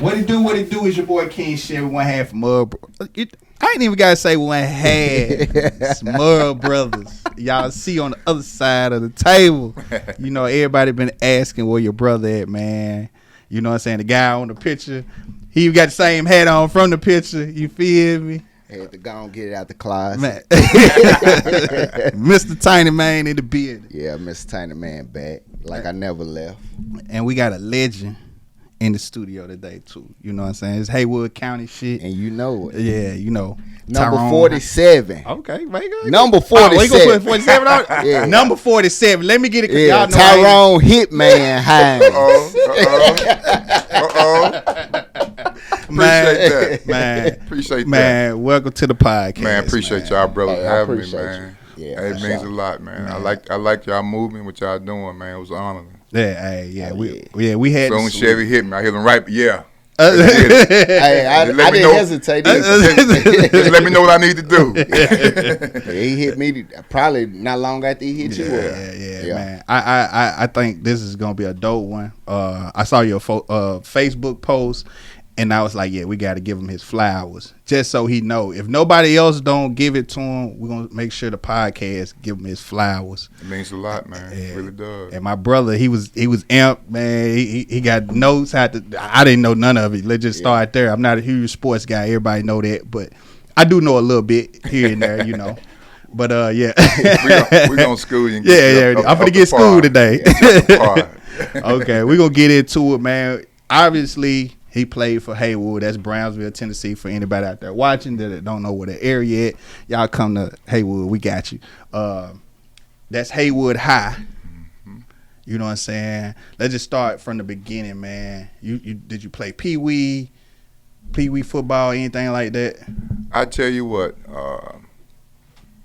What it do? Is your boy King Chevy, one half Mud. I ain't even gotta say one half. Mud Brothers. Y'all see on the other side of the table. You know, everybody been asking where your brother at, man. You know what I'm saying? The guy on the picture, he got the same hat on from the picture. You feel me? Had to go and get it out the closet. Man. Mr. Tiny Man in the beard. Yeah, Mr. Tiny Man back. Like I never left. And we got a legend in the studio today too. You know what I'm saying? It's Haywood County shit. And you know it. Yeah, you know. Number Tyrone 47. Okay, very good. Number 47. Oh, we gonna put 47 on? Yeah. Number 47. Let me get it. Yeah, Y'all know Tyrone Hitman Hines. Appreciate that. Man. Appreciate Man, that. welcome to the podcast. Man, appreciate y'all brothers Hey, I having me, appreciate man. you. Yeah, It for means sure. a lot, man. I like y'all movement, what y'all doing, man. It was an honor. Yeah, Oh, we had Soon to- Chevy hit me, I hit him right. Yeah. Hey, I Just let me didn't know. hesitate. Just let me know what I need to do. He hit me probably not long after he hit you. Yeah, man. I think this is gonna be a dope one. I saw your Facebook post, and I was like, yeah, we got to give him his flowers, just so he know. If nobody else don't give it to him, we're gonna make sure the podcast give him his flowers. It means a lot, man. Yeah. It really does. And my brother, he was amped, man. He got notes. I didn't know none of it. Let's just start there. I'm not a huge sports guy. Everybody know that, but I do know a little bit here and there, you know. But yeah, we gonna school you. And I'm gonna get schooled today. Yeah, Okay, we're gonna get into it, man. Obviously, he played for Haywood. That's Brownsville, Tennessee. For anybody out there watching that don't know where the area at, y'all come to Haywood. We got you. That's Haywood High. You know what I'm saying? Let's just start from the beginning, man. You did you play Pee Wee football, anything like that? I tell you what,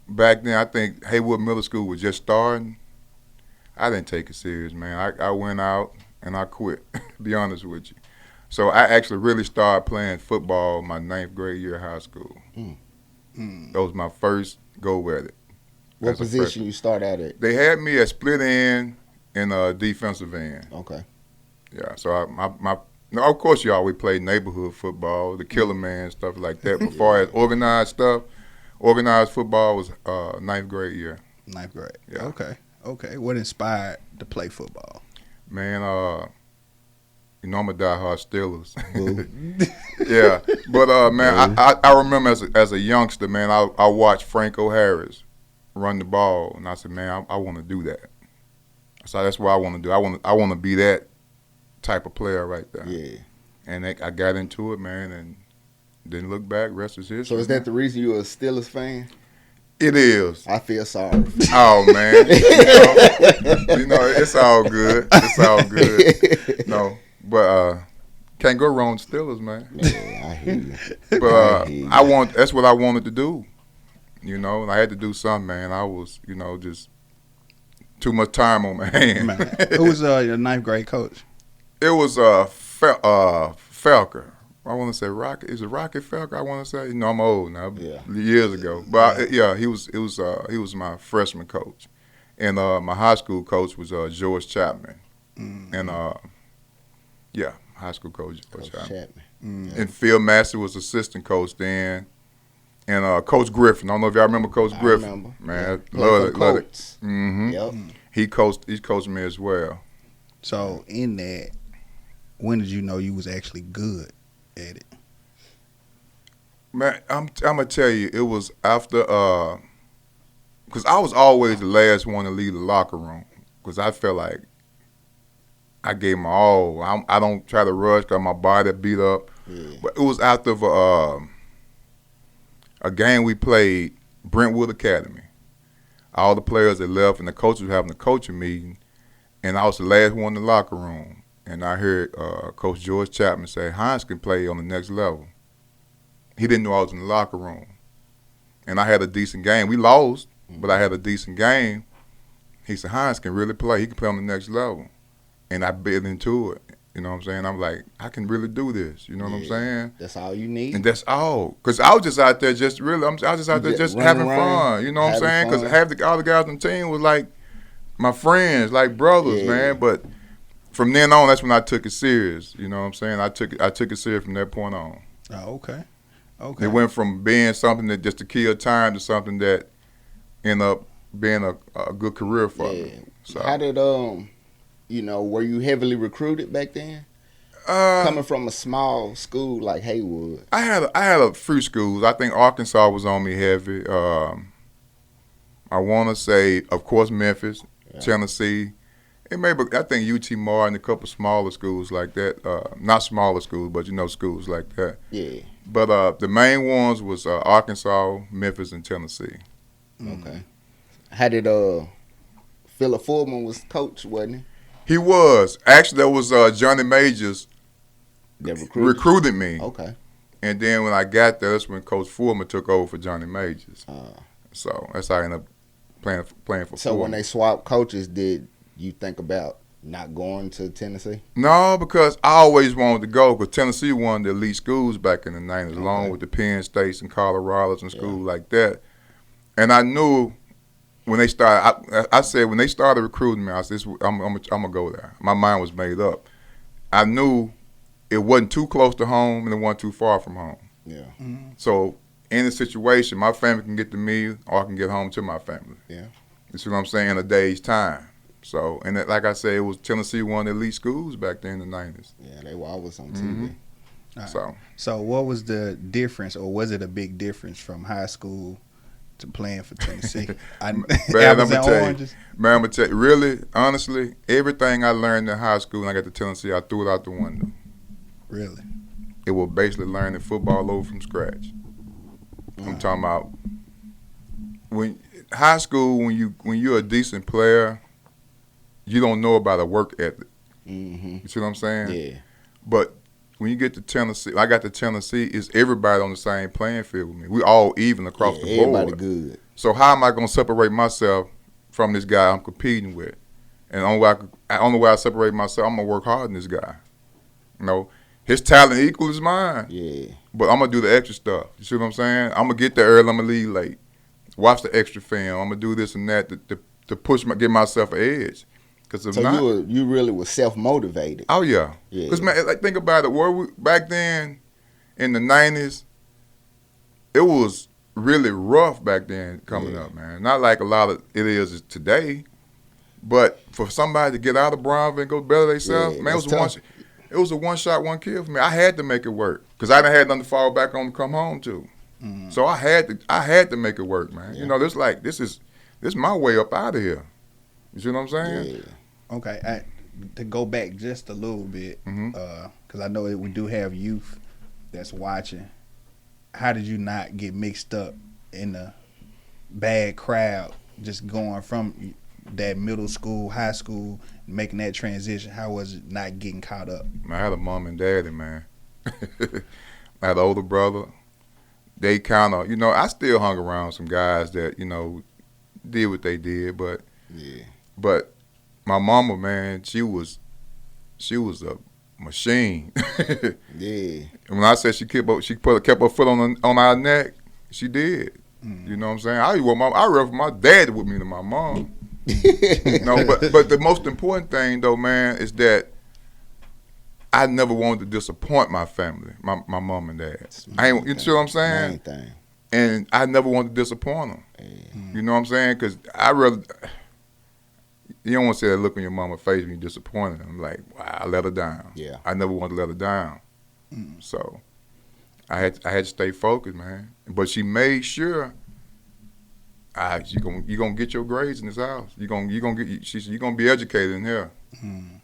back then I think Haywood Middle School was just starting. I didn't take it serious, man. I went out and I quit, to be honest with you. So I actually really started playing football my 9th grade year of high school. That was my first go at it. What position you start out at? They had me at split end and defensive end. Okay. Yeah, so now, of course, we played neighborhood football, the Killer Man, stuff like that. But as far as organized football was 9th grade year. 9th grade. Yeah. Okay. What inspired to play football? Man, I'm a diehard Steelers. Yeah, but man, I remember as a youngster, man, I watched Franco Harris run the ball, and I said, man, I want to do that. So that's what I want to do. I want to be that type of player right there. Yeah. And I got into it, man, and didn't look back. Rest is history. So is that the reason you're a Steelers fan? It is. I feel sorry. Oh man, you know it's all good. It's all good. No, but can't go wrong with Steelers, man. Yeah, I hear you. But that's what I wanted to do. You know, and I had to do something, man. I was, just too much time on my hands. Man. Who was your 9th grade coach? It was Felker. I want to say Rocket. Is it Rocket Felker? I want to say. I'm old now. Yeah. Years ago, but he was my freshman coach, and my high school coach was George Chapman, and high school coach George Chapman. And Phil Massey was assistant coach then. And Coach Griffin, I don't know if y'all remember Coach Griffin. I remember. Man, yeah. love it. Mm-hmm. Yep. He coached me as well. So in that, when did you know you was actually good at it? Man, I'm gonna tell you, it was after because I was always the last one to leave the locker room because I felt like I gave my all. I don't try to rush because my body beat up. Yeah. But it was after a game we played, Brentwood Academy. All the players had left, and the coach was having a coaching meeting, and I was the last one in the locker room. And I heard Coach George Chapman say, Hines can play on the next level. He didn't know I was in the locker room. And I had a decent game. We lost, but I had a decent game. He said, Hines can really play. He can play on the next level. And I bit into it. You know what I'm saying? I'm like, I can really do this. You know what I'm saying? That's all you need. And that's all. Because I was just out there I was just out there just having fun. You know what I'm saying? Because all the guys on the team was like my friends, like brothers, man. But from then on, that's when I took it serious. You know what I'm saying? I took it serious from that point on. Oh, okay. Okay. It went from being something that just to kill time to something that ended up being a good career for me. So how did were you heavily recruited back then? Coming from a small school like Haywood. I had a few schools. I think Arkansas was on me heavy. I want to say, of course, Memphis, Tennessee, and maybe I think UT Martin, a couple smaller schools like that. Not smaller schools, but schools like that. Yeah. But the main ones was Arkansas, Memphis, and Tennessee. Okay. How did Philip Foreman was coach, wasn't he? He was. Actually, that was Johnny Majors That recruited me. Okay. And then when I got there, that's when Coach Foreman took over for Johnny Majors. So that's how I ended up playing for So Foreman. when they swapped coaches, did you think about not going to Tennessee? No, because I always wanted to go because Tennessee won the elite schools back in the 90s, along with the Penn States and Colorados and schools like that. And I knew when they started, I said when they started recruiting me, I said, I'm going to go there. My mind was made up. I knew it wasn't too close to home and it wasn't too far from home. Yeah. Mm-hmm. So in the situation, my family can get to me or I can get home to my family. Yeah. You see what I'm saying? In a day's time. So, and like I said, it was Tennessee won the elite schools back then in the 90s. Yeah, they were always on TV. Right. So what was the difference, or was it a big difference from high school to playing for Tennessee? Man, I'm going to tell you, really, honestly, everything I learned in high school when I got to Tennessee, I threw it out the window. Really? It was basically learning football over from scratch. I'm talking about when high school, when you're a decent player, you don't know about a work ethic. Mm-hmm. You see what I'm saying? Yeah. But when you get to Tennessee, I got to Tennessee, it's everybody on the same playing field with me. We all even across the board. Everybody good. So how am I going to separate myself from this guy I'm competing with? And the only way I separate myself, I'm going to work hard than this guy. You know, his talent equal as mine. Yeah. But I'm going to do the extra stuff. You see what I'm saying? I'm going to get there early, I'm going to leave late. Watch the extra film. I'm going to do this and that to give myself an edge. So you really were self-motivated. Oh, yeah. Because, man, like, think about it. Back then, in the 90s, it was really rough back then coming up, man. Not like a lot of it is today. But for somebody to get out of Brownsville and go better themselves, man, it was a one-shot, one-kill for me. I had to make it work because I didn't have nothing to fall back on to come home to. Mm-hmm. So I had to make it work, man. Yeah. You know, this is my way up out of here. You see what I'm saying? Yeah. Okay, to go back just a little bit, because I know that we do have youth that's watching. How did you not get mixed up in the bad crowd, just going from that middle school, high school, making that transition? How was it not getting caught up? I had a mom and daddy, man. I had an older brother. They kind of, I still hung around some guys that, did what they did, but my mama, man, she was a machine. Yeah. And when I said she kept her foot on our neck, she did. You know what I'm saying? I rather my dad with me than my mom. But the most important thing though, man, is that I never wanted to disappoint my family, my mom and dad. You see what I'm saying? Main thing. And I never wanted to disappoint them. You know what I'm saying? Because you don't want to see that look on your mama's face when you're disappointed. I'm like, wow, I let her down. Yeah. I never wanted to let her down. So I had to stay focused, man. But she made sure you're gonna get your grades in this house. You're gonna be educated in here.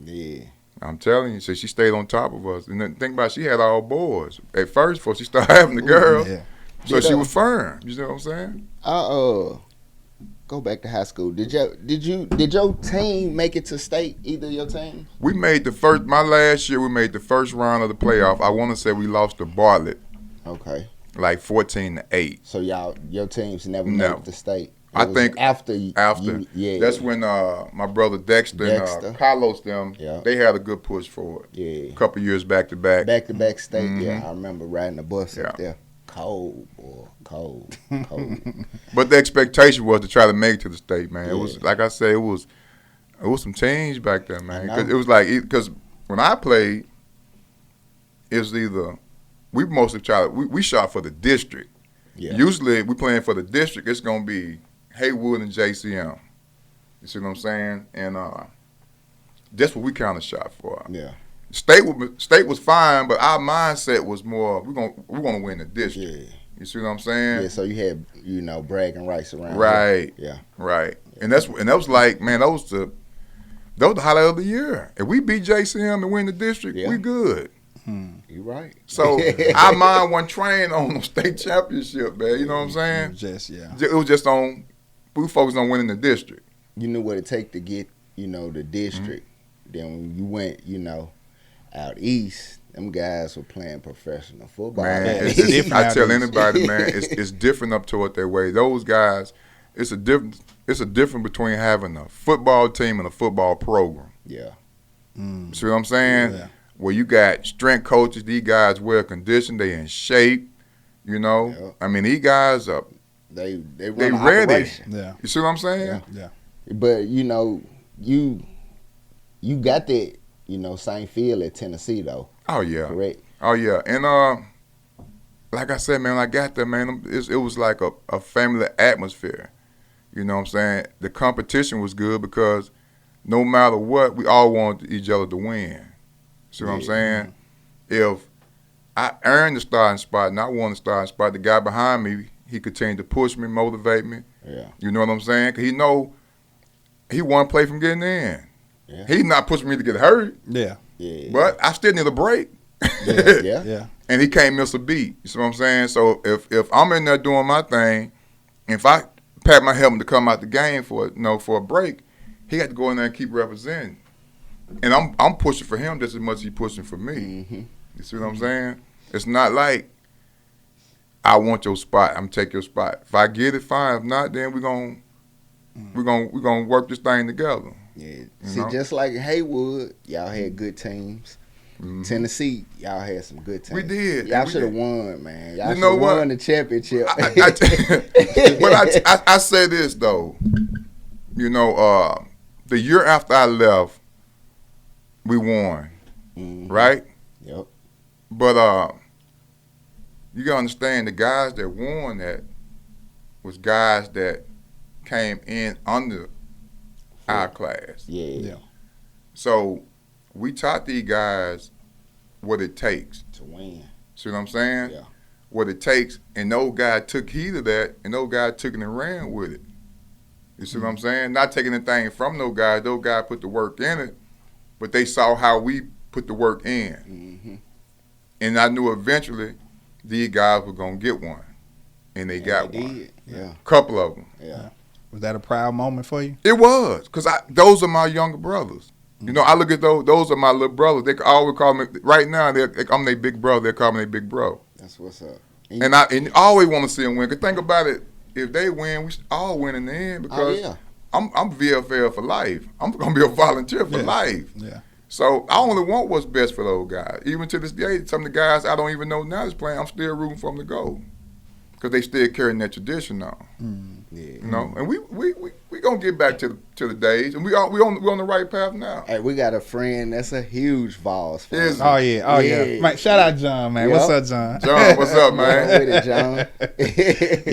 Yeah. I'm telling you. So she stayed on top of us. And then think about it, she had all boys at first before she started having the girl. Yeah. So she was firm. You know what I'm saying? Go back to high school. Did your team make it to state? Either of your teams? We made my last year. We made the first round of the playoff. I want to say we lost to Bartlett. Okay. Like 14-8. So your teams never made it to state. I think after. That's when my brother Dexter and Carlos they had a good push for it. Yeah. A couple years back to back. Back to back state. Mm-hmm. Yeah, I remember riding the bus up there. Cold, boy. Cold. But the expectation was to try to make it to the state, man. It was, like I said, it was It was some change back then, man. I know. Because it was like, because when I played, it was either, we mostly we shot for the district. Yeah. Usually, we playing for the district, it's going to be Haywood and JCM. You see what I'm saying? And that's what we kind of shot for. Yeah. State was fine, but our mindset was more, we're gonna win the district. Yeah. You see what I'm saying? Yeah, so you had, bragging rights around. Right. Here. Yeah. Right. And that was like, man, that was the highlight of the year. If we beat JCM and win the district, we good. You right. So our mind wasn't trained on the state championship, man. You know what I'm saying? It was just on, we focused on winning the district. You knew what it take to get, the district. Then when you went, out east, them guys were playing professional football. Man, I tell anybody, man, it's different up toward their way. Those guys, it's a difference between having a football team and a football program. Yeah. See what I'm saying? Yeah. Where you got strength coaches, these guys well conditioned, they in shape, Yeah. I mean, these guys are They they run ready. operation. Yeah. You see what I'm saying? Yeah. But you got that, same feel at Tennessee though. Oh yeah. Correct. Oh yeah. And like I said, man, when I got there, man, it was like a family atmosphere. You know what I'm saying? The competition was good because no matter what, we all wanted each other to win. See what I'm saying? If I earned the starting spot and I won the starting spot, the guy behind me, he continued to push me, motivate me. Yeah. You know what I'm saying? Because he know he won play from getting in. Yeah. He not pushing me to get hurt. Yeah. Yeah. But I still need a break. Yeah. Yeah. And he can't miss a beat. You see what I'm saying? So if I'm in there doing my thing, if I pat my helmet to come out the game for a break, he got to go in there and keep representing. And I'm pushing for him just as much as he's pushing for me. Mm-hmm. You see what I'm saying? It's not like I want your spot. I'm take your spot. If I get it, fine. If not, then we're gonna work this thing together. Yeah. You See, know? just like Haywood, y'all had good teams. Mhm. Tennessee, y'all had some good teams. We did. Y'all We should have did. won, man. Y'all You should know have what? won the championship. But I say this though, the year after I left, we won, Mhm. right? Yep. But you gotta understand the guys that won that was guys that came in under our class. Yeah. Yeah. So we taught these guys what it takes. To win. See what I'm saying? Yeah. What it takes, and those guys took heed of that, and those guys took it and ran with it. You see what I'm saying? Not taking anything from those guys put the work in it, but they saw how we put the work in. Mm-hmm. And I knew eventually these guys were going to get one, and they got one. Did. Yeah. Couple of them. Yeah. Was that a proud moment for you? It was, because those are my younger brothers. I look at those are my little brothers. They always call me, right now, I'm their big brother. They call me their big bro. That's what's up. And I always want to see them win. Because think about it, if they win, we all win in the end because I'm VFL for life. I'm going to be a volunteer for life. Yeah. So I only want what's best for those guys. Even to this day, some of the guys I don't even know now is playing, I'm still rooting for them to go. Because they still carrying that tradition now. Yeah. And we gonna get back to the days, and we on the right path now. Hey, we got a friend that's a huge Vols fan. Is it? Oh yeah. Man, shout out John, man. Yep. What's up, John? John, what's up, man? With it, John.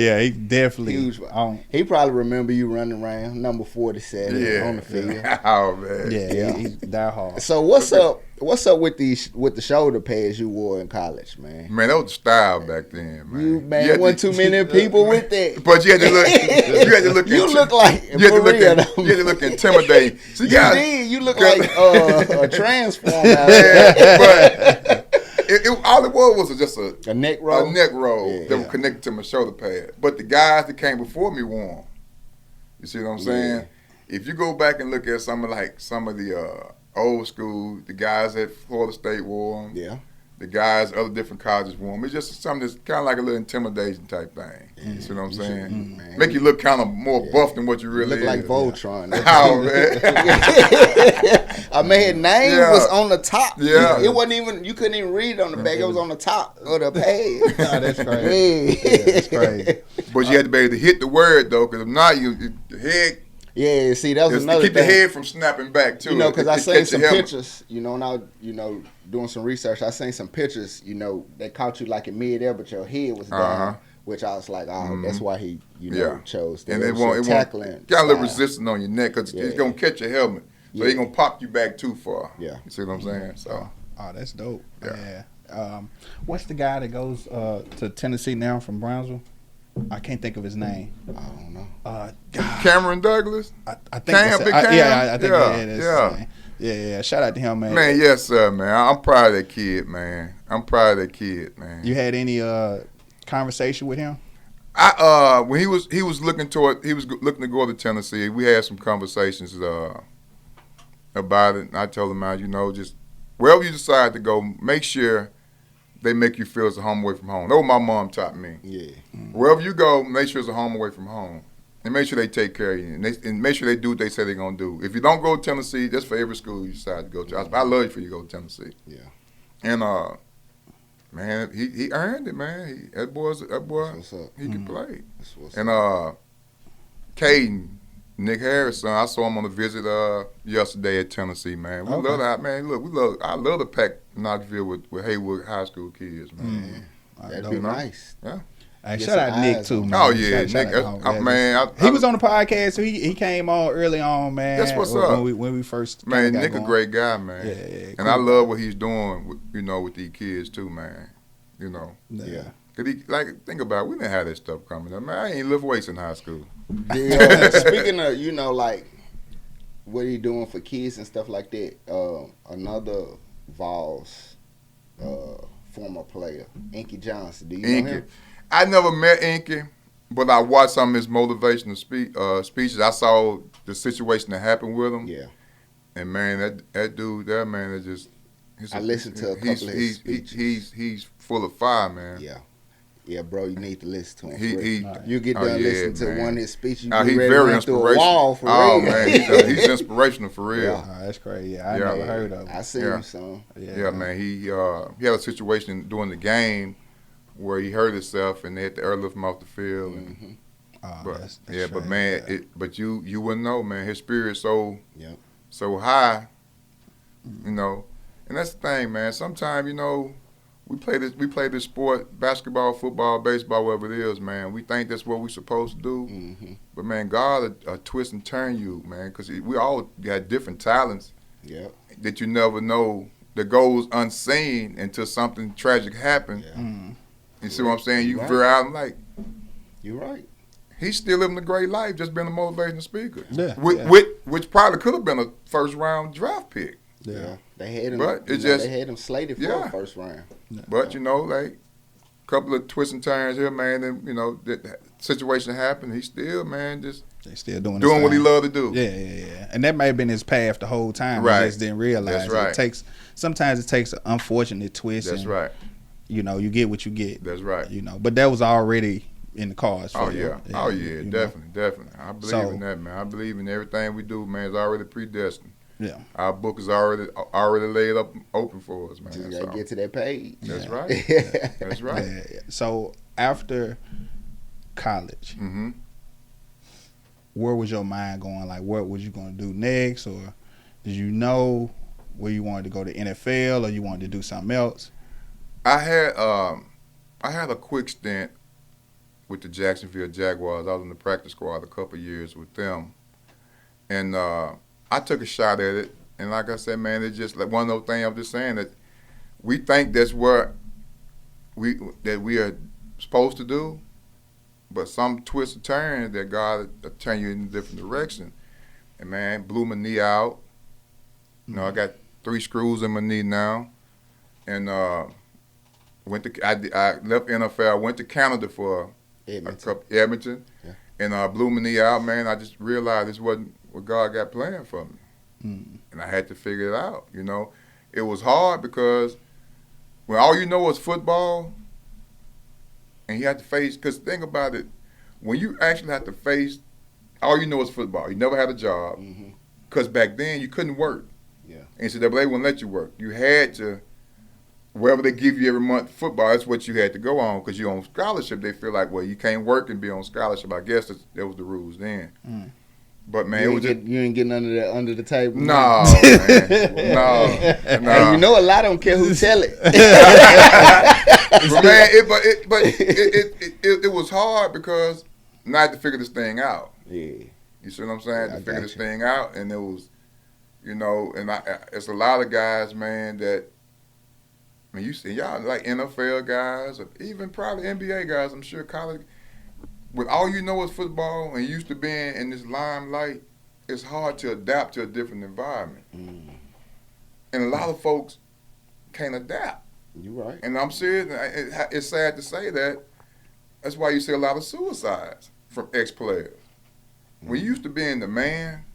Yeah, he definitely Huge. on. He probably remember you running around number 47 on the field. Oh man. Yeah, he die hard. So what's up? What's up with the shoulder pads you wore in college, man? Man, that was the style back then, man. You wasn't too many people with that. But you had to look. You had to look. You look like You had to look. Maria, You had to look intimidating. See, You guys, did. You look like a transformer. but all it was just A neck roll. a neck roll Yeah. that was connected to my shoulder pad. But the guys that came before me wore 'em. You see what I'm saying? If you go back and look at some of the old school, the guys at Florida State wore 'em. Yeah. The guys, other different colleges wore 'em. It's just something that's kind of like a little intimidation type thing. You see what I'm saying? man. Make you look kind of more buff than what you really Look like is. Voltron. Oh, man. I mean, his name Yeah. was on the top. Yeah. It wasn't even, you couldn't even read it on the back. It was on the top of the page. Oh, that's crazy. Yeah. Yeah, that's crazy. But you had to be able to hit the word, though, because if not, your head Yeah, see, that was It's to another keep the thing. head from snapping back too. You know, because I It seen catch some your helmet. pictures, and I, doing some research, I seen some pictures, that caught you like in midair, but your head was down, which I was like, oh, that's why he, chose that. And It it was won't your tackling got a little style. resistance on your neck because Yeah. it's gonna catch your helmet, so Yeah. it's gonna pop you back too far. Yeah. You see what I'm saying? So Oh, that's dope. Yeah. What's the guy that goes to Tennessee now from Brownsville? I can't think of his name. I don't know. God, Cameron Douglas. I think Cam, that's Big I Cam? think Yeah, that's his yeah. name. Yeah. Shout out to him, man. Man, yes, sir, man. I'm proud of that kid, man. I'm proud of that kid, man. You had any conversation with him? When he was looking looking to go to Tennessee. We had some conversations about it. And I told him, just wherever you decide to go, make sure they make you feel it's a home away from home. That's what my mom taught me. Yeah. Wherever you go, make sure it's a home away from home. And make sure they take care of you. And make sure they do what they say they're going to do. If you don't go to Tennessee, that's for every school you decide to go to. I love you for you to go to Tennessee. Yeah. And, man, he earned it, man. That boy, What's up? he can play. That's what's And up. Caden, Nick Harris' son, I saw him on a visit yesterday at Tennessee, man. We Okay. love that, man. Look, I love to pack Knoxville with Haywood High School kids, man. That'd dope. be nice. Hey, Get shout some out Nick eyes too, on man. Oh yeah, Shout Nick. out to him. Man, He was on the podcast, so he came on early on, man. That's what's up. When we first Man, got Nick going. a great guy, man. Yeah, And cool. I love what he's doing, with these kids too, man. Yeah. Cause think about it, we didn't have that stuff coming up, man. I ain't lift weights in high school. Speaking of, like what he doing for kids and stuff like that, another Vols former player, Inky Johnson. Do you know him? I never met Inky, but I watched some of his motivational speeches. I saw the situation that happened with him. Yeah. And man, that dude there, man, is just. I listened to a couple of his speeches. He's full of fire, man. Yeah. Yeah, bro, you need to listen to him. You get Oh, done yeah, listening to man. one of his speeches, you He's be ready to very run through a wall for Oh real. man, he's inspirational for real. Yeah. Oh, that's crazy. Yeah, I Yeah. never heard of him. I seen Yeah. him some. Yeah, man. He had a situation during the game where he hurt himself and they had to airlift him off the field. And, Oh, but that's but strange. man, but you wouldn't know, man. His spirit's so Yep. so high, And that's the thing, man. Sometimes we play this sport, basketball, football, baseball, whatever it is, man. We think that's what we're supposed to do. Mm-hmm. But, man, God will twist and turn you, man, because we all got different talents Yep. that you never know that goes unseen until something tragic happens. Yeah. You see what I'm saying? You Right. veer out and like, You're right. he's still living a great life, just being a motivational speaker. Yeah, Which probably could have been a first-round draft pick. Yeah. They had him. But it's they had him slated for Yeah. a first round. But, like, a couple of twists and turns here, man, and, that situation happened. He still, man, just They still doing what he thing. loved to do. Yeah. And that may have been his path the whole time. Right. He just didn't realize That's right. Sometimes it takes an unfortunate twist. That's and, right. You get what you get. That's right. But that was already in the cards. For Oh, you. yeah. Oh, yeah, definitely. I believe So- in that, man. I believe in everything we do, man. It's already predestined. Yeah. Our book is already laid up open for us, man. Just gotta So, get to that page. that's right. That's right. Yeah. So after college, Mm-hmm. where was your mind going? Like, what was you going to do next? Or did you know where you wanted to go to NFL or you wanted to do something else? I had a quick stint with the Jacksonville Jaguars. I was in the practice squad a couple of years with them, and I took a shot at it. And like I said, man, it's just like one of those things. I'm just saying that we think that's what we are supposed to do, but some twist or turn that God will turn you in a different direction. And man, blew my knee out. I got 3 screws in my knee now, and I left NFL. I went to Canada for Edmonton, Yeah. and blew my knee out. Man, I just realized this wasn't what God got planned for me, and I had to figure it out. It was hard because when all you know is football, and you have to face. Because think about it, when you actually have to face, all you know is football. You never had a job, because back then you couldn't work. Yeah. NCAA wouldn't let you work. You had to, wherever they give you every month football, that's what you had to go on because you're on scholarship. They feel like, well, you can't work and be on scholarship. I guess that was the rules then. But man, you ain't getting under the table. No, man. No. And you know a lot of them care who tell it. But man, it was hard because I had to figure this thing out. Yeah. You see what I'm saying? Yeah, to figure this thing out, and it was, and it's a lot of guys, man, that. I mean, you see, y'all like NFL guys, or even probably NBA guys. I'm sure college. With all you know is football, and used to being in this limelight, it's hard to adapt to a different environment. Mm. And a lot of folks can't adapt. You're right. And I'm serious. It's sad to say that. That's why you see a lot of suicides from ex-players. When you used to being the man,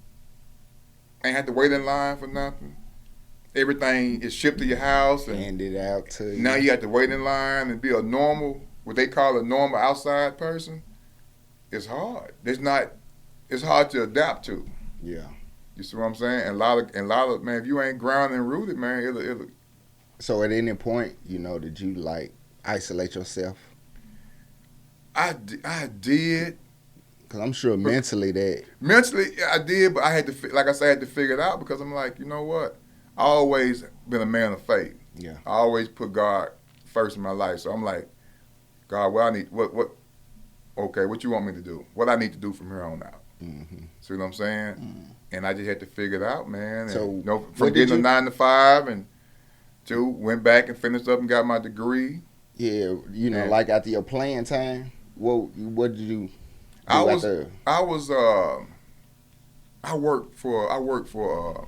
ain't had to wait in line for nothing. Everything is shipped to your house and handed out to you. Now you have to wait in line and be a normal, what they call a normal outside person. It's hard. It's hard to adapt to. Yeah. You see what I'm saying? And a lot of man, if you ain't grounded and rooted, man, it'll. So at any point, did you like isolate yourself? I did. Cause I'm sure mentally I did, but I had to, like I said, I had to figure it out because I'm like, you know what? I always been a man of faith. Yeah. I always put God first in my life. So I'm like, God, what I need, okay, what you want me to do? What I need to do from here on out. Mm-hmm. See what I'm saying? Mm-hmm. And I just had to figure it out, man. And, so from getting a 9 to 5 and went back and finished up and got my degree. Yeah, like after your playing time, what did you do? I worked for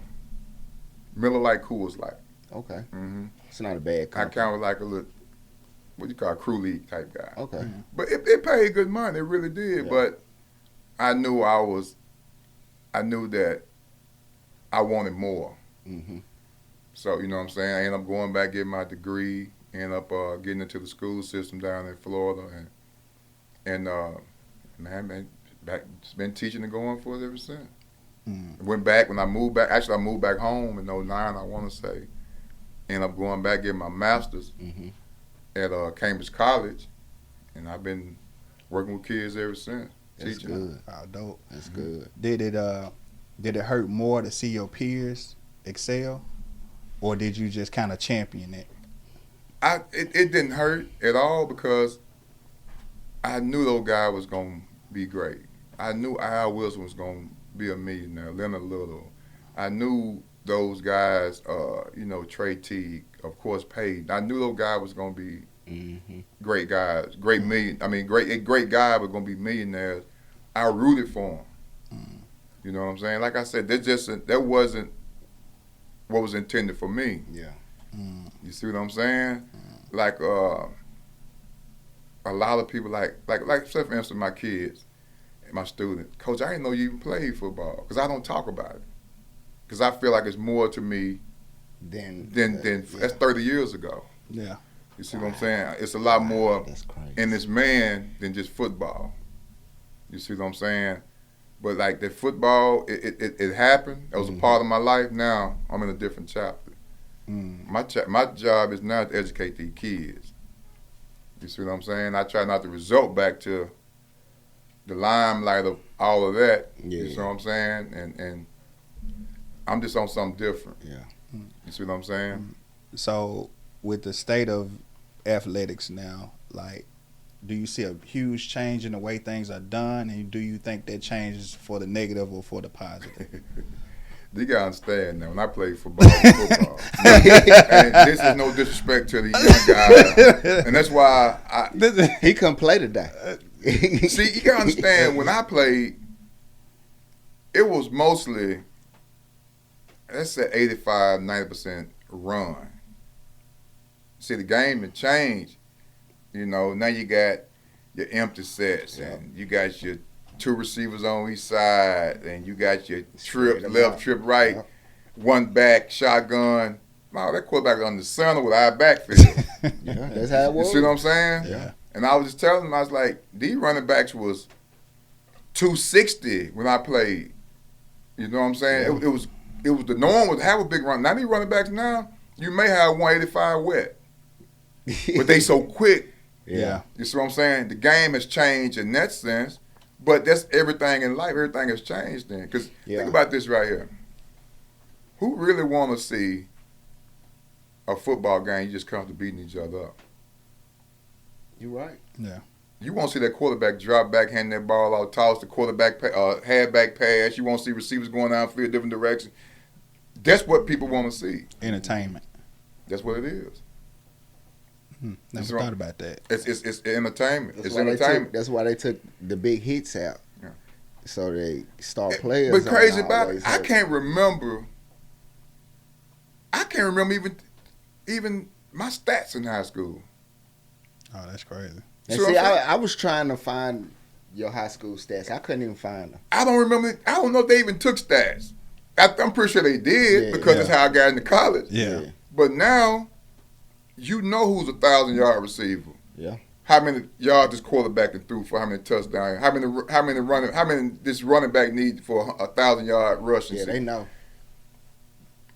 Miller Lite Coors Light. Okay. Mm-hmm. It's not a bad company. I kind of like a little, what you call, crew league type guy. Okay. Mm-hmm. But it paid good money. It really did. Yeah. But I knew that I wanted more. Mm-hmm. So, you know what I'm saying? I ended up going back, getting my degree, ended up getting into the school system down in Florida. And man, been teaching and going for it ever since. Mm-hmm. Went back when I moved back. Actually, I moved back home in 2009, I want to say. Ended up going back, getting my master's at Cambridge College. And I've been working with kids ever since. That's teaching. Good. Oh, dope. That's good. Did it hurt more to see your peers excel, or did you just kind of champion it? It didn't hurt at all because I knew those guys was gonna be great. I knew Al Wilson was gonna be a millionaire. Leonard Little. I knew those guys. Trey Teague, of course, Payton. I knew those guys was gonna be great guys, great guy, but gonna be millionaires. I rooted for them. You know what I'm saying? Like I said, that wasn't what was intended for me. Yeah. You see what I'm saying? Like a lot of people, like say for instance, my kids, my students, Coach, I didn't know you even played football because I don't talk about it because I feel like it's more to me than that's 30 years ago. Yeah. You see what I'm saying? It's a lot more in this man than just football. You see what I'm saying? But like the football, it happened. That was a part of my life. Now I'm in a different chapter. My job is now to educate these kids. You see what I'm saying? I try not to resort back to the limelight of all of that. Yeah. You see what I'm saying? And I'm just on something different. Yeah. You see what I'm saying? So with the state of athletics now, like, do you see a huge change in the way things are done, and do you think that changes for the negative or for the positive? You gotta understand now, when I played football, and this is no disrespect to the young guys, and that's why he couldn't play today. See, you gotta understand, when I played, it was mostly, let's say 85, 90% run. See, the game had changed. Now you got your empty sets, and you got your two receivers on each side, and you got your trip left, trip right, one back, shotgun. No, that quarterback was on the center with our backfield. Yeah, that's how it was. You see what I'm saying? Yeah. And I was just telling them, I was like, these running backs was 260 when I played. You know what I'm saying? Yeah. It was the norm was to have a big run. Now these running backs now, you may have 185 wet, but they so quick. Yeah. You see what I'm saying? The game has changed in that sense, But that's everything in life. Everything has changed then. Because think about this right here. Who really want to see a football game you just come to beating each other up? You're right. Yeah. You want to see that quarterback drop back, hand that ball out, toss the quarterback, halfback pass. You want to see receivers going downfield different directions. That's what people want to see. Entertainment. That's what it is. Never thought about that. It's entertainment. That's it's why entertainment. That's why they took the big hits out. Yeah. So they star players. But crazy about it, I can't remember even my stats in high school. Oh, that's crazy. And see, I was trying to find your high school stats. I couldn't even find them. I don't remember. I don't know if they even took stats. I'm pretty sure they did because that's how I got into college. Yeah. But now, you know who's a 1,000-yard receiver. Yeah. How many yards this quarterback threw for how many touchdowns? How many this running back need for a 1,000-yard rushing? Yeah, they know.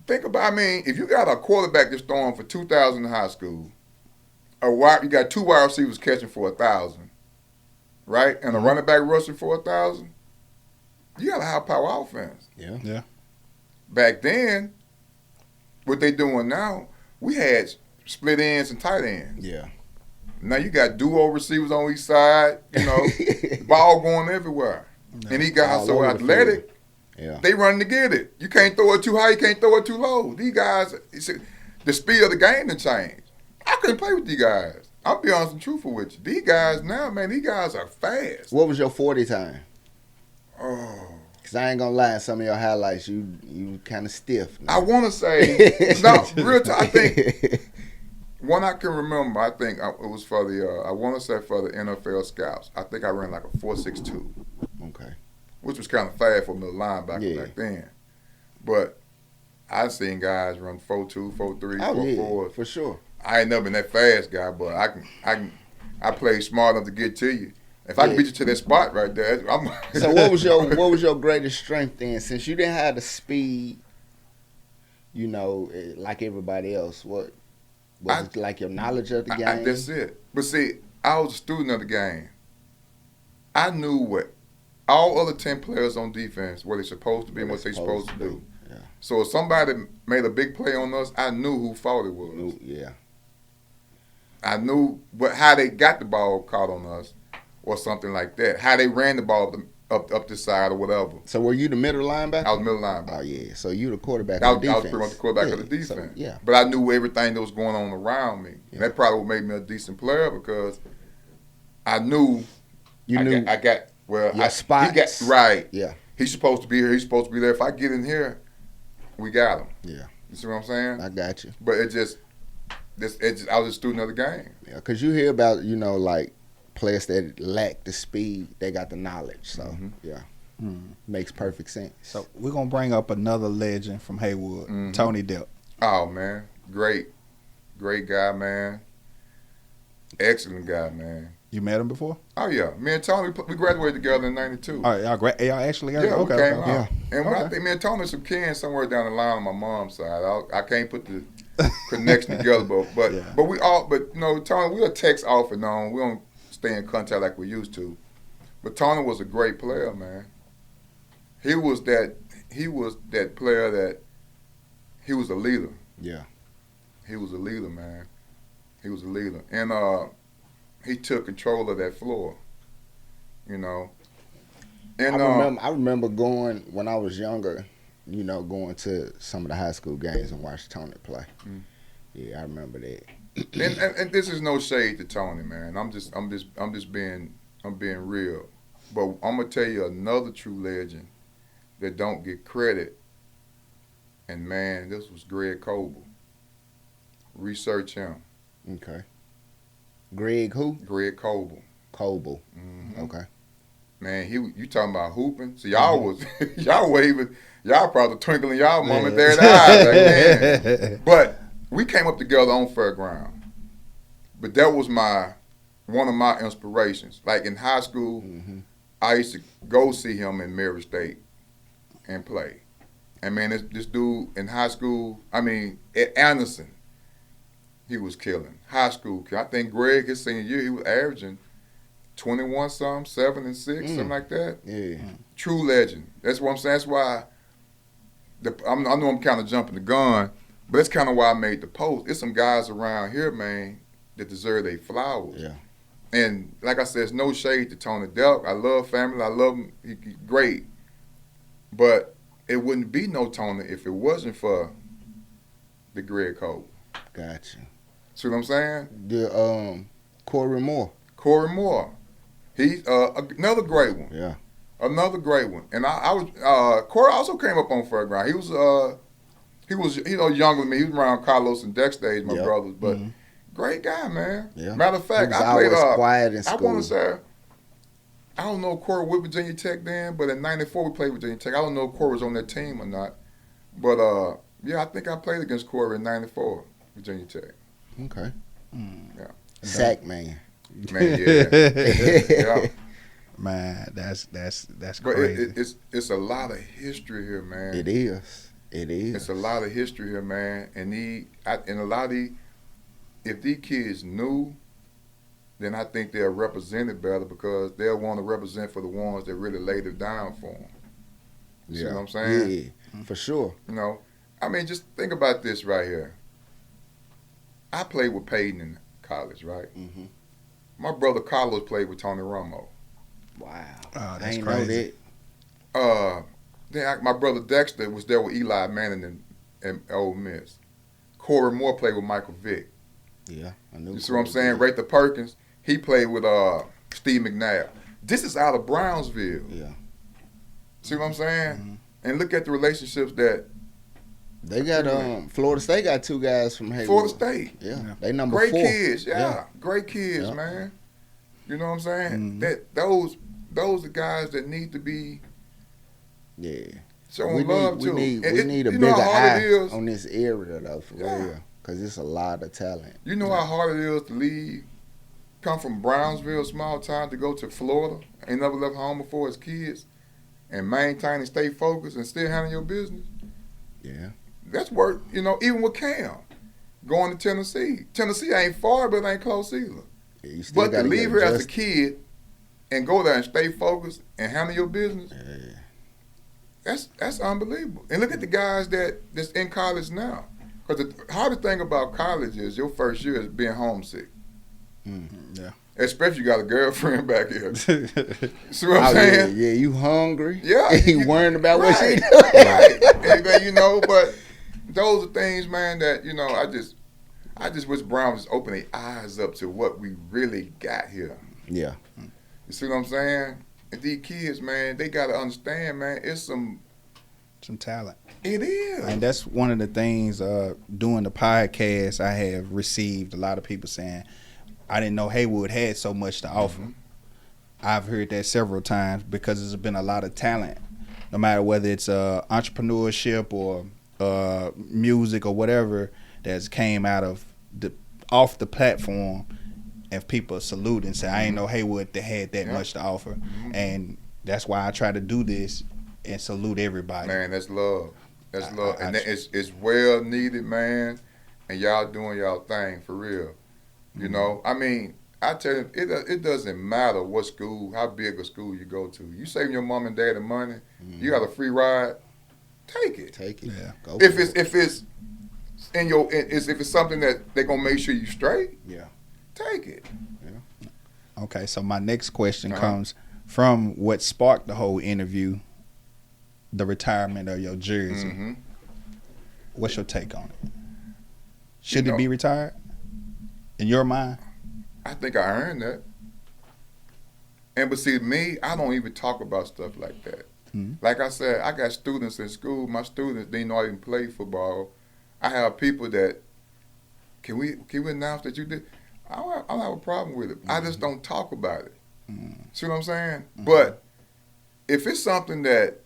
Think about. I mean, if you got a quarterback that's throwing for 2,000 in high school, you got 2 wide receivers catching for 1,000, right? And a running back rushing for 1,000. You got a high power offense. Yeah. Yeah. Back then, what they doing now, we had split ends and tight ends. Yeah. Now you got duo receivers on each side. You know, ball going everywhere. Yeah. And these guys All so over the athletic. Yeah. They running to get it. You can't throw it too high. You can't throw it too low. These guys, the speed of the game done changed. I couldn't play with these guys. I'll be honest and truthful with you. These guys now, man, these guys are fast. What was your 40 time? Oh. Because I ain't going to lie, in some of your highlights, you kind of stiff. I want to say, no, real time, I think, one I can remember, I think it was for I want to say for the NFL scouts. I think I ran like a 4.62. Okay. Which was kind of fast for a middle linebacker back then. But I've seen guys run 4.2, 4.3, 4.4. For sure. I ain't never been that fast guy, but I play smart enough to get to you. If I can beat you to that spot right there, I'm. So what was your greatest strength then? Since you didn't have the speed, you know, like everybody else, what was it like your knowledge of the game? That's it. But see, I was a student of the game. I knew what all other 10 players on defense, what they're supposed to be and what they're supposed to do. Yeah. So if somebody made a big play on us, I knew who fault it was. Yeah. I knew how they got the ball caught on us or something like that. How they ran the ball up the side or whatever. So were you the middle linebacker? I was middle linebacker. Oh, yeah. So you the quarterback I of the defense. was pretty much the quarterback of the defense. So, yeah. But I knew everything that was going on around me. Yeah. And that probably what made me a decent player because I knew I got your spots. Right. Yeah. He's supposed to be here. He's supposed to be there. If I get in here, we got him. Yeah. You see what I'm saying? I got you. But I was a student of the game. Yeah, because you hear about, you know, like players that lack the speed, they got the knowledge. So, yeah. Makes perfect sense. So we're going to bring up another legend from Haywood, Tony Depp. Oh, man. Great guy, man. Excellent guy, man. You met him before? Oh, yeah. Me and Tony, we graduated together in 92. All right, y'all actually got we came out. Yeah. And I think me and Tony some kin somewhere down the line on my mom's side. I can't put the connection together, but you know, Tony, we'll text off and on. We don't stay in contact like we used to. But Tony was a great player, man. He was that player that he was a leader. Yeah. He was a leader, man. He was a leader. And he took control of that floor, you know. And I remember going when I was younger, you know, going to some of the high school games and watch Tony play. Yeah, I remember that. and this is no shade to Tony, man. I'm being real. But I'm gonna tell you another true legend that don't get credit. And man, this was Greg Coble. Research him. Okay. Greg who? Greg Coble. Coble. Okay. Man, you talking about hooping? So y'all was y'all waving, y'all probably twinkling y'all mama there in the eyes back then. But we came up together on Fairground. But that was one of my inspirations. Like in high school, I used to go see him in Mary State and play. And man, this dude in high school, I mean, at Anderson, he was killing. High school, I think Greg, his senior year, he was averaging 21 something, 7 and 6, something like that. Yeah. True legend. That's what I'm saying. That's why I know I'm kind of jumping the gun, but that's kind of why I made the post. There's some guys around here, man, that deserve their flowers. Yeah. And like I said, it's no shade to Tony Delk. I love family. I love him. He's great. But it wouldn't be no Tony if it wasn't for the Greg Cole. Gotcha. See what I'm saying? The Corey Moore. Corey Moore. He's another great one. Yeah. Another great one. And I was Corey also came up on Fairground. He was younger than me. He was around Carlos and Dexter age, my brothers, but great guy, man. Yeah. Matter of fact, He was I played always quiet in school. I want to say, I don't know if Corey with Virginia Tech then, but in '94 we played Virginia Tech. I don't know if Corey was on that team or not, but yeah, I think I played against Corey in '94, Virginia Tech. Okay. Yeah. Sack man. Man, yeah. Man, that's But crazy. it's a lot of history here, man. It is. It's a lot of history here, man. And a lot of if these kids knew, then I think they're represented better because they'll want to represent for the ones that really laid it down for them. You see what I'm saying? Yeah, for sure. You know, I mean, just think about this right here. I played with Peyton in college, right? Mm-hmm. My brother Carlos played with Tony Romo. Wow. Oh, I that's ain't crazy. know that. Then my brother Dexter was there with Eli Manning and Ole Miss. Corey Moore played with Michael Vick. Yeah, I knew. You see what I'm saying? Raytha Perkins, he played with Steve McNabb. This is out of Brownsville. Yeah. See what I'm saying? And look at the relationships that They got Florida State got 2 guys from Haywood. Florida State. Yeah. They number Great 4. kids, great kids, Yeah. man. You know what I'm saying? That those are guys that need to be showing love to. We need a you know bigger how hard it eye is? on this area though, for Yeah. real, because it's a lot of talent. You know how hard it is to leave, come from Brownsville, small town, to go to Florida, ain't never left home before as kids, and maintain and stay focused and still handle your business. Yeah. That's work, you know, even with Cam, going to Tennessee. Tennessee ain't far, but it ain't close either. Yeah, you still But to gotta leave get here as a adjusted. kid and go there and stay focused and handle your business, that's unbelievable. And look at the guys that's in college now. Because the hardest thing about college is your first year is being homesick. Yeah. Especially you got a girlfriend back here. See what I'm Oh, saying? yeah, you hungry? Yeah. you worrying about what she Right. doing? Right. Anything, you know, but those are things, man, that, you know, I just wish Brown was open their eyes up to what we really got here. Yeah. You see what I'm saying? And these kids, man, they got to understand, man, it's some talent. It is. And that's one of the things doing the podcast I have received a lot of people saying, I didn't know Haywood had so much to offer. I've heard that several times because there's been a lot of talent, no matter whether it's entrepreneurship or music or whatever that's came out of off the platform, and people salute and say, I didn't know Haywood that had that much to offer. And that's why I try to do this and salute everybody. Man, that's love. That's love. And it's well needed, man. And y'all doing y'all thing for real. You know, I mean, I tell you, it doesn't matter what school, how big a school you go to. You saving your mom and dad the money, you got a free ride, take it. Take it. Yeah. Go If for it's it. if it's in your if it's something that they're gonna make sure you straight, take it. Okay, so my next question comes from what sparked the whole interview, the retirement of your jersey. What's your take on it? Should it be retired? In your mind? I think I earned that. And but see, me, I don't even talk about stuff like that. Like I said, I got students in school. My students, they know I even play football. I have people that, can we announce that you did? I don't have a problem with it. I just don't talk about it. See what I'm saying? But if it's something that,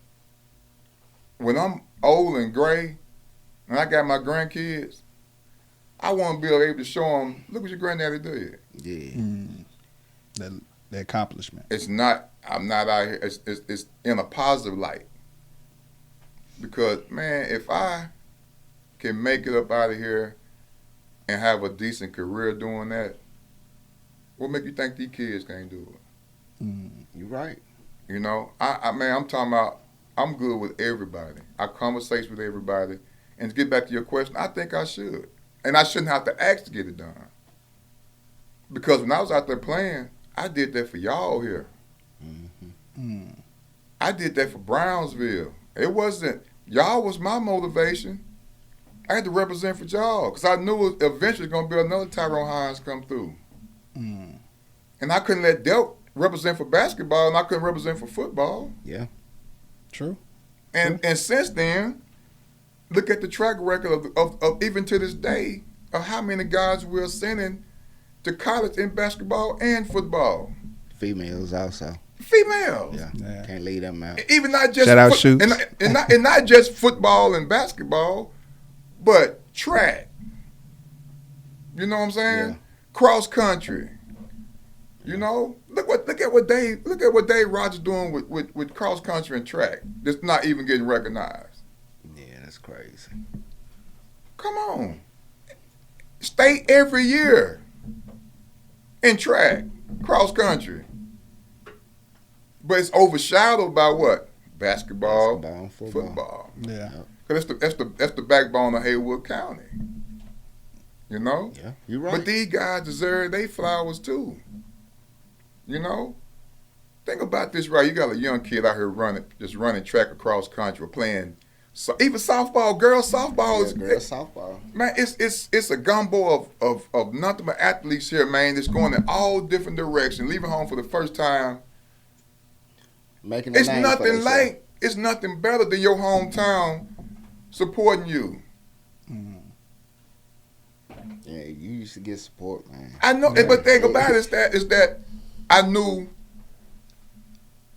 when I'm old and gray, and I got my grandkids, I want to be able to show them, look what your granddaddy did. Yeah. The accomplishment. It's not, I'm not out here, it's in a positive light. Because, man, if I can make it up out of here and have a decent career doing that, what make you think these kids can't do it? You right. You know, man, I'm talking about. I'm good with everybody. I conversate with everybody, and to get back to your question, I think I should, and I shouldn't have to ask to get it done. Because when I was out there playing, I did that for y'all here. I did that for Brownsville. It wasn't y'all was my motivation. I had to represent for y'all because I knew it eventually going to be another Tyrone Hines come through. And I couldn't let Delk represent for basketball, and I couldn't represent for football. Yeah. True. And since then, look at the track record of even to this day of how many guys we're sending to college in basketball and football. Females also. Females. Yeah. Can't leave them out. Even not just Shout out Shoots. and not just football and basketball, but track. You know what I'm saying? Yeah. Cross country. You know, look at what Dave Rogers doing with cross country and track. That's not even getting recognized. Yeah, that's crazy. Come on, state every year in track, cross country, but it's overshadowed by what? Basketball, and football. Yeah. Because that's the backbone of Haywood County. You know. Yeah, you're right. But these guys deserve their flowers too. You know, think about this, right? You got a young kid out here running track across country, or playing, even softball. Girls softball is girls softball. Man, it's a gumbo of nothing but athletes here, man. That's going in all different directions, leaving home for the first time. Making a It's name for nothing themselves. like, it's nothing better than your hometown supporting you. Yeah, you used to get support, man. I know, but the thing about it is that I knew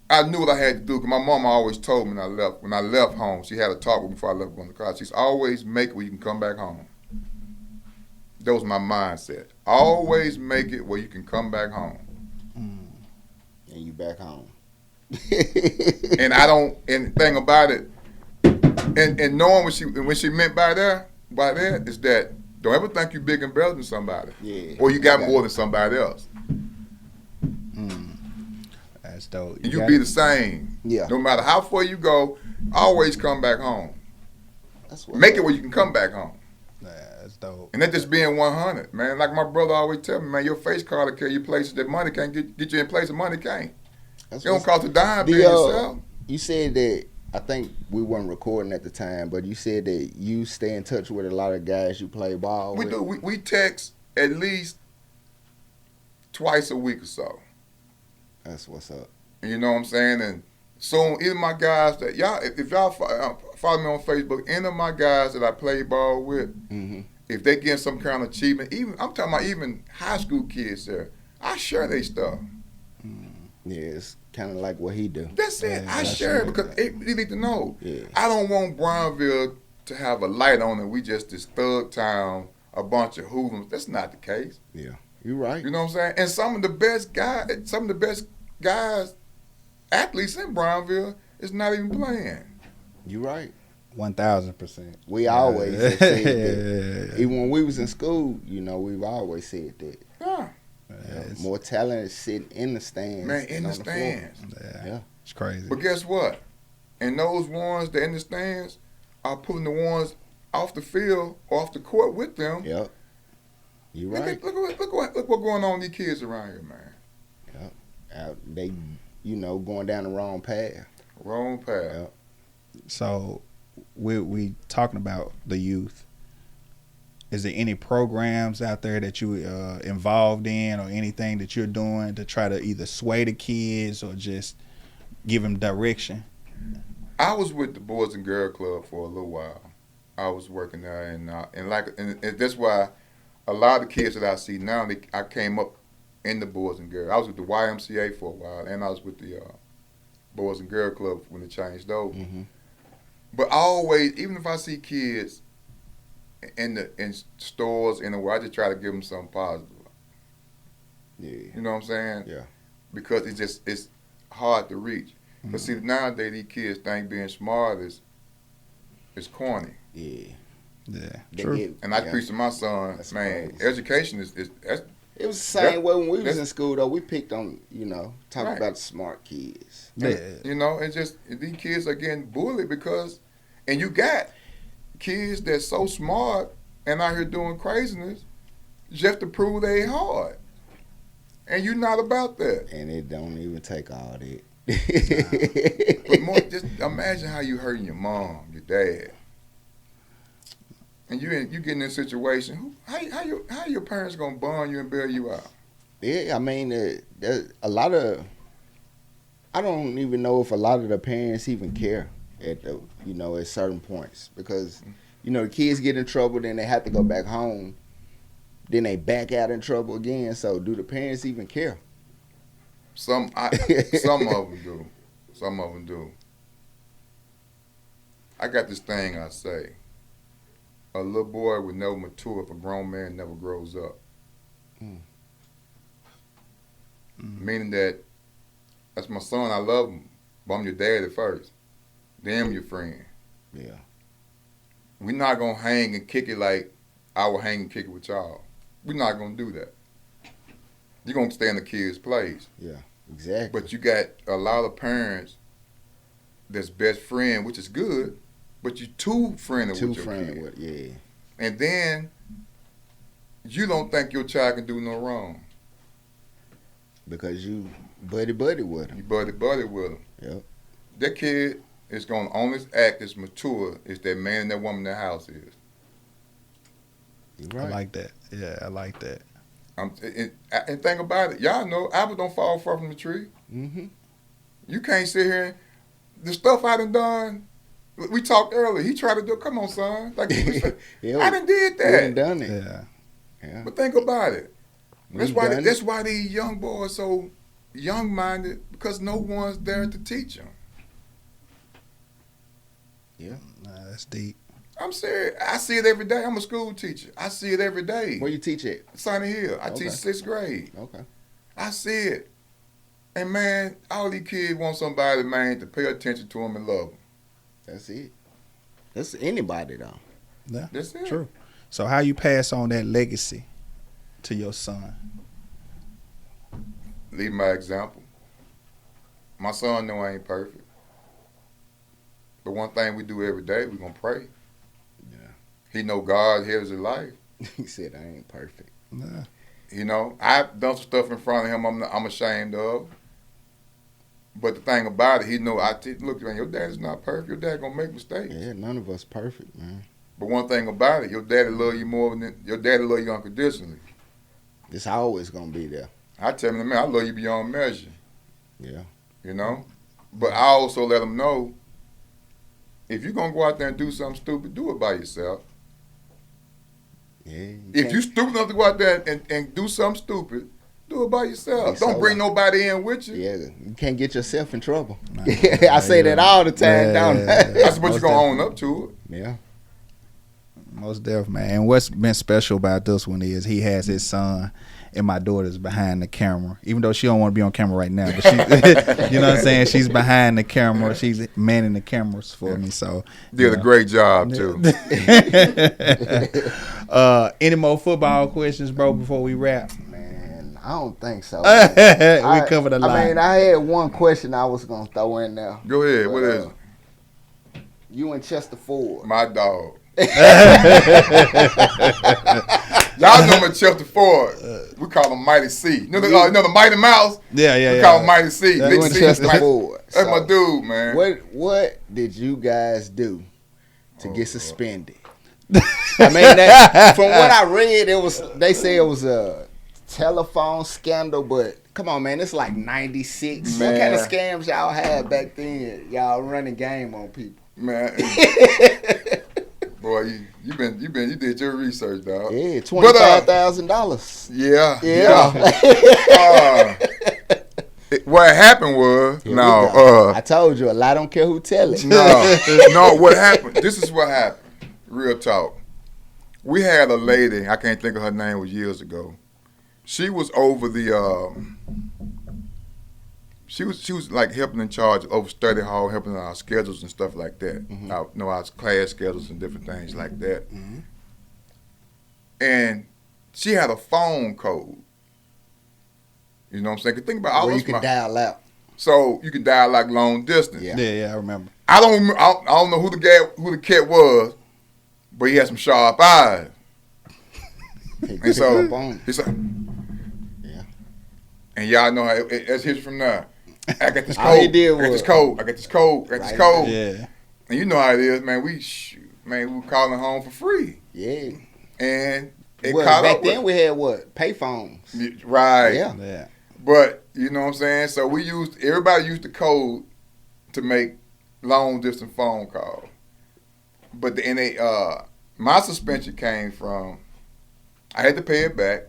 what I had to do, because my mama always told me when I left home, she had a talk with me before I left going to college. She said, always make it where you can come back home. That was my mindset. Always make it where you can come back home. And you back home. And the thing about it, and knowing what she meant by that is that don't ever think you're bigger and better than somebody. Yeah. Or you got more than somebody else. That's dope. And you be the same. Yeah. No matter how far you go, always come back home. That's what Make it where you can come back home. Yeah, that's dope. And that just being 100, man. Like my brother always tell me, man, your face card will carry you places that money can't get you in places money can't. That's It don't cost a dime being yourself. You said that, I think we weren't recording at the time, but you said that you stay in touch with a lot of guys you play ball We with. do. We text at least twice a week or so. That's what's up. You know what I'm saying? And so either my guys that y'all, if y'all follow me on Facebook, any of my guys that I play ball with, if they get some kind of achievement, I'm talking about even high school kids there, I share their stuff. Yeah, it's kind of like what he do. That's it. I share it because you need to know. Yeah. I don't want Brownville to have a light on it. We just this thug town, a bunch of hoodlums. That's not the case. Yeah, you're right. You know what I'm saying? And some of the best guys, athletes in Brownville is not even playing. You're right. 1000%. We always have said that. Even when we was in school, you know, we've always said that. Yeah. More talent is sitting in the stands. Man, in than the on floor. stands. Yeah. It's crazy. But guess what? And those ones that in the stands are pulling the ones off the field or off the court with them. Yep. You right. Look what's going on with these kids around here, man. Yep. They, going down the wrong path. Wrong path. Yep. So we talking about the youth. Is there any programs out there that you involved in, or anything that you're doing to try to either sway the kids or just give them direction? I was with the Boys and Girls Club for a little while. I was working there, and that's why a lot of the kids that I see now, I came up in the Boys and Girls. I was with the YMCA for a while, and I was with the Boys and Girls Club when it changed over. But always, even if I see kids in stores anywhere, I just try to give them something positive. Yeah. You know what I'm saying? Yeah. Because it's hard to reach. But see, nowadays these kids think being smart is corny. Yeah. Yeah. They True. get- And I preach to my son, That's man, crazy. education It was the same way when we was that's- in school, though. We picked on, talking Right. about the smart kids. Yeah. You know, it's just these kids are getting bullied because, and you got kids that's so smart and out here doing craziness just to prove they hard. And you're not about that. And it don't even take all that. But more, just imagine how you hurting your mom, your dad, and you get in this situation. How your parents gonna bond you and bail you out? Yeah, I mean, there's a lot of. I don't even know if a lot of the parents even care at at certain points because the kids get in trouble, then they have to go back home, then they back out in trouble again. So do the parents even care? Some of them do. Some of them do. I got this thing I say. A little boy would never mature if a grown man never grows up. Meaning that's my son, I love him, but I'm your daddy first. Then I'm your friend. Yeah. We're not going to hang and kick it like I will hang and kick it with y'all. We're not going to do that. You're going to stay in the kid's place. Yeah, exactly. But you got a lot of parents that's best friend, which is good, but you too friendly with your kid. Yeah. And then you don't think your child can do no wrong. Because you buddy with them. You buddy with them. Yep. That kid is going to only act as mature as that man and that woman in the house is. You're right. I like that. Yeah, I like that. And think about it. Y'all know apples don't fall far from the tree. Mm-hmm. You can't sit here and the stuff I done. We talked earlier. He tried to do. Come on, son. Like Yeah, I done did we that. done done it. Yeah. Yeah. But think about it. That's We why. done it. That's why these young boys so young-minded because no one's there to teach them. Yeah. Nah, that's deep. I'm serious. I see it every day. I'm a school teacher. I see it every day. Where you teach at? Sunny Hill. I Okay. teach 6th grade. Okay. I see it. And man, all these kids want somebody, man, to pay attention to them and love them. That's it. That's anybody though. Yeah. That's it. True. So how you pass on that legacy to your son? Leave my example. My son know I ain't perfect. But one thing we do every day, we gonna pray. Yeah. He know God hears his life. He said I ain't perfect. Yeah. You know, I've done some stuff in front of him I'm ashamed of. But the thing about it, he know look, man, your dad is not perfect. Your dad gonna make mistakes. Yeah, none of us perfect, man. But one thing about it, your daddy love you more than your daddy love you unconditionally. It's always gonna be there. I tell him, man, I love you beyond measure. Yeah. You know? But I also let him know, if you're going to go out there and do something stupid, do it by yourself. Yeah. If you stupid enough to go out there and do something stupid, do it by yourself. Be Don't solo. bring nobody in with you. Yeah, you can't get yourself in trouble. Nah, I say that all the time, don't I? That's what Most you're going to own up to it. Yeah. Most definitely, man. And what's been special about this one is he has his son and my daughter's behind the camera. Even though she don't want to be on camera right now, but she, you know what I'm saying? She's behind the camera. She's manning the cameras for me. So Did a great job, too. Any more football questions, bro, before we wrap? Man, I don't think so. We covered a lot. I mean, I had one question I was gonna throw in there. Go ahead. But, What is it? You and Chester Ford. My dog. Y'all know Chester Ford. We call him Mighty C. You know the Mighty Mouse? Yeah. We call him Mighty C. Yeah, Big You and C. Chester Mighty- Ford. That's my So, dude, man. What did you guys do to get Lord. suspended? I mean, from what I read, they say it was a telephone scandal, but come on, man, it's like 96. What kind of Man. scams y'all had back then? Y'all running game on people. Man, boy, you did your research, dog. Yeah, $25,000. Yeah. Yeah. What happened was Here we go. I told you, a lie don't care who tell it. no. What happened? This is what happened. Real talk. We had a lady. I can't think of her name. It was years ago. She was over the. She was like helping in charge over study hall, helping our schedules and stuff like that. Mhm. Our class schedules and different things like that. Mhm. And she had a phone code You know what I'm saying? 'Cause think about all Where those you can dial out. So you can dial like long distance. Yeah. Yeah, I remember. I don't know who the cat was, but he had some sharp eyes. And so he's like, yeah. And y'all know how that's history from now. I got this All code. he did I got was- this code. I got this code. I got this code. Yeah. And you know how it is, man. We were calling home for free. Yeah. And it Well, caught back up then with, we had what? Payphones. right. Yeah. Yeah. But you know what I'm saying? So everybody used the code to make long distance phone calls. But my suspension came from I had to pay it back.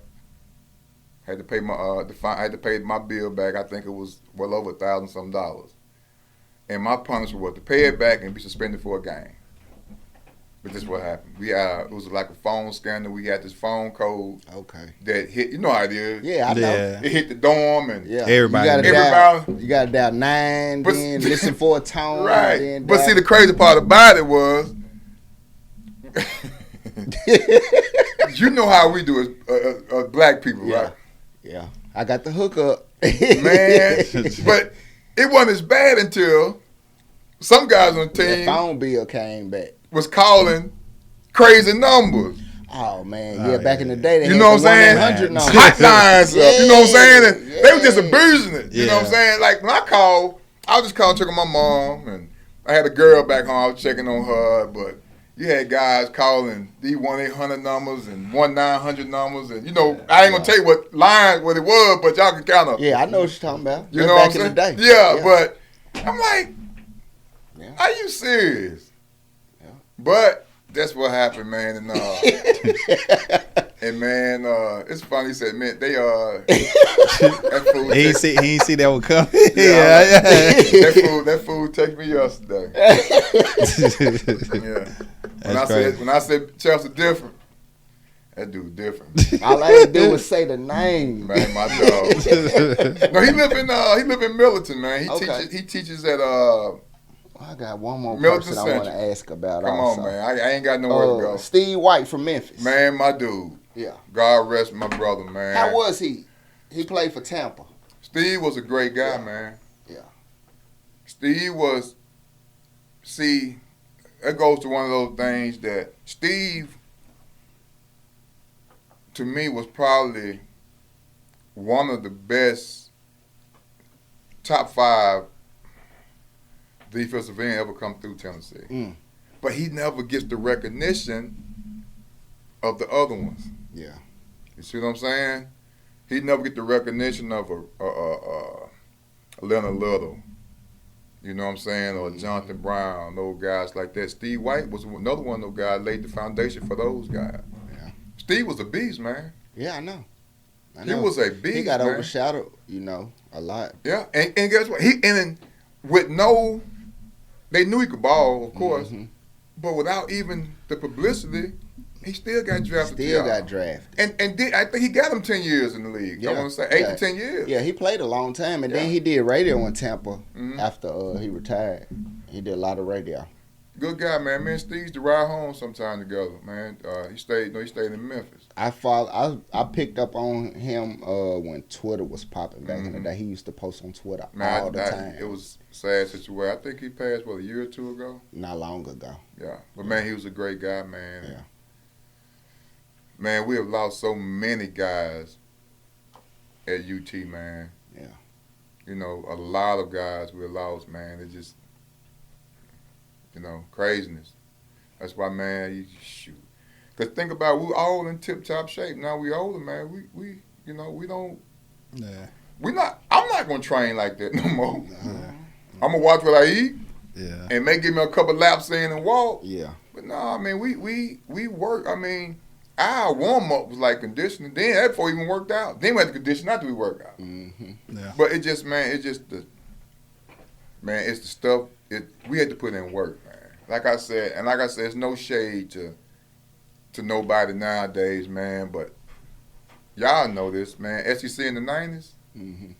I had to pay I had to pay my bill back. I think it was well over $1,000 some. And my punishment was to pay it back and be suspended for a game. But this is what happened. It was like a phone scanner. We had this phone code Okay. that hit. You know how it is. Yeah, I know. Yeah. It hit the dorm and Yeah. Everybody. You gotta dial 9, But- then listen for a tone. right. Then But dial- see, the crazy part about it was, you know how we do as black people, Yeah. right? Yeah. I got the hookup. Man, but it wasn't as bad until some guys on the That team phone bill came back. was calling crazy numbers. Oh man, Oh, yeah. Back in the day, they You had know what I'm the saying? 1-800 number. Hotlines up, you know what I'm saying? And Yeah, they were just yeah. abusing it. You know what I'm Yeah. saying? Like when I called, I was just calling, checking my mom, and I had a girl back home. I was checking on her, but you had guys calling these 1-800 numbers and 1-900 numbers, and you know I ain't gonna tell you what it was, but y'all can kind of Yeah, I know what you're talking about. you That's know what I'm back saying? in the day. Yeah, but I'm like, Yeah. are you serious? Yeah. But that's what happened, man. And and man, it's funny. He said, man, they that fool. He ain't see that one coming. Yeah, Yeah. that fool texted me yesterday. Yeah. That's When I said Chelsea different, that dude different. All I had to do was say the name. Man, my dog. No, he live in Milton, man. Okay. He teaches at I got one more Milton person I want to Central. ask about. Come also. on, man. I ain't got nowhere to go. Steve White from Memphis. Man, my dude. Yeah. God rest my brother, man. How was he? He played for Tampa. Steve was a great guy, Yeah. man. Yeah. Steve was, see, that goes to one of those things that Steve, to me, was probably one of the best top 5 defensive end ever come through Tennessee. Mm. But he never gets the recognition of the other ones. Yeah. You see what I'm saying? He never get the recognition of a Leonard Little. You know what I'm saying? Or Jonathan Brown, those guys like that. Steve White was another one of those guys, laid the foundation for those guys. Yeah. Steve was a beast, man. Yeah, I know. He was a beast, He got man. overshadowed, a lot. Yeah, and guess what? They knew he could ball, of course, Mhm. but without even the publicity, he still got drafted. Still got drafted. And I think he got him 10 years in the league. Yeah. I want to say 8 Yeah. to 10 years. Yeah, he played a long time, and then Yeah. he did radio in Tampa Mhm. after he retired. He did a lot of radio. Good guy, man. Me and Steve used to ride home sometime together, man. He stayed in Memphis. I picked up on him when Twitter was popping back in the day. He used to post on Twitter Man, all the time. it was a sad situation. I think he passed, a year or two ago? Not long ago. Yeah. But, man, he was a great guy, man. Yeah. Man, we have lost so many guys at UT, man. Yeah. You know, a lot of guys we lost, man. It's just, craziness. That's why, man, you shoot. Because think about it, we all in tip-top shape. Now we older, man. We don't. Yeah. I'm not going to train like that no more. Yeah. I'm going to watch what I eat Yeah. and may give me a couple laps in and walk. Yeah. But no, I mean, we work. I mean, our warm-up was like conditioning. Then that before we even worked out. Then we had to condition after we worked out. Mm-hmm. Yeah. But it's the stuff. We had to put in work, man. Like I said, it's no shade to nobody nowadays, man. But y'all know this, man. SEC in the 90s. Mm-hmm.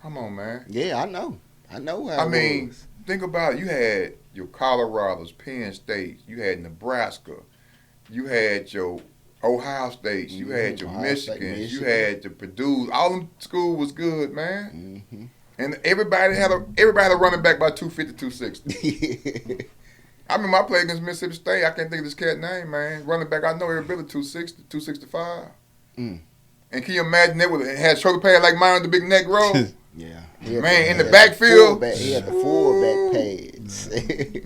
Come on, man. Yeah, I know. I know how I it mean, was. think about it. You had your Colorados, Penn State. You had Nebraska. You had your Ohio State, you had your Ohio State, Michigans, you Michigan. had your Purdue. All them school was good, man. Mm-hmm. And everybody had a running back by 250, 260. I remember I played against Mississippi State. I can't think of this cat's name, man. Running back, I know every bit of 260, 265. Mm. And can you imagine it had shoulder pad like mine on the big neck roll? Yeah. Man, in the backfield. He had the fullback pads.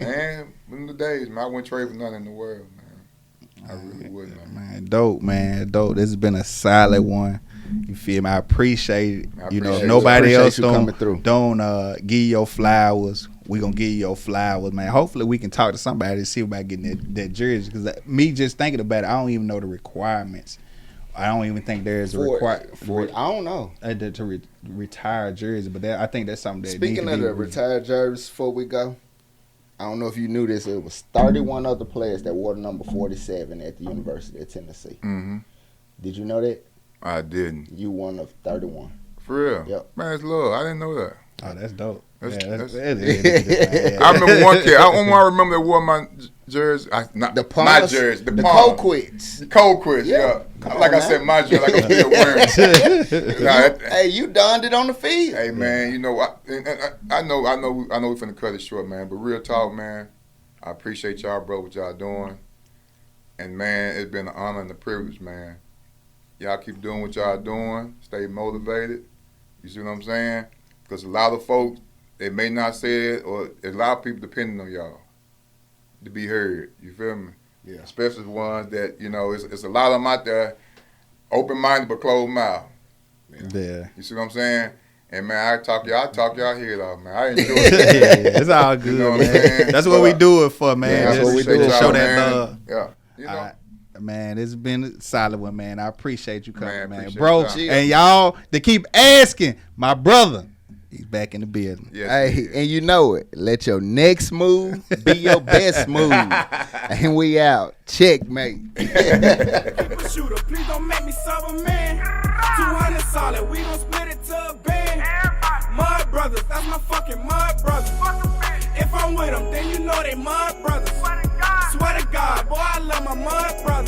Man, in the days, man, I wouldn't trade for nothing in the world, man. I really wouldn't, man. Man, dope. This has been a solid one. You feel me? I appreciate it. I appreciate Nobody else you coming through. don't give you your flowers. We gonna give you your flowers, man. Hopefully we can talk to somebody to see about getting that jersey. Because me just thinking about it, I don't even know the requirements. I don't even think there's a requirement I don't know. to retire a jersey. But I think that's something that Speaking of the retired jerseys, before we go, I don't know if you knew this. It was 31 other players that wore the number 47 at the University of Tennessee. Mm-hmm. Did you know that? I didn't. You one of 31. For real? Yep. Man, it's love. I didn't know that. Oh, that's dope. That's- I remember one kid. I remember that wore my jersey. Not The my Pumas, jersey. the Palm. Colquitt's. Colquitt's, Yeah. yeah. Come Like on I said, now. my jersey, like I'm still wearing it. Hey, you donned it on the field. Hey man, you know I know we finna cut it short, man. But real talk, man, I appreciate y'all, bro, what y'all doing. And man, it's been an honor and a privilege, man. Y'all keep doing what y'all doing. Stay motivated. You see what I'm saying? Because a lot of folks, they may not say it, or a lot of people depending on y'all to be heard. You feel me? Yeah. Especially the ones that, you know, it's a lot of them out there, open-minded but closed mouth. Yeah. You see what I'm saying? And man, I talk y'all head off, man. I enjoy Yeah, it. it's all good, You know what I'm man. saying? That's what we do it for, man. Yeah, that's Just what we to do it show for, that man. love. Yeah. You know. Man, it's been a solid one, man. I appreciate you coming, Man, man. appreciate Bro, y'all. and y'all, they keep asking, my brother, he's back in the building. Yes, Hey, and you know it. Let your next move be your best move. And we out. Checkmate. Shooter, please don't make me sub a man. 200 solid, we gon' split it to a band. Mud brothers, that's my fucking mud brothers. If I'm with them, then you know they mud brothers. Swear to God, boy, I love my mud brothers.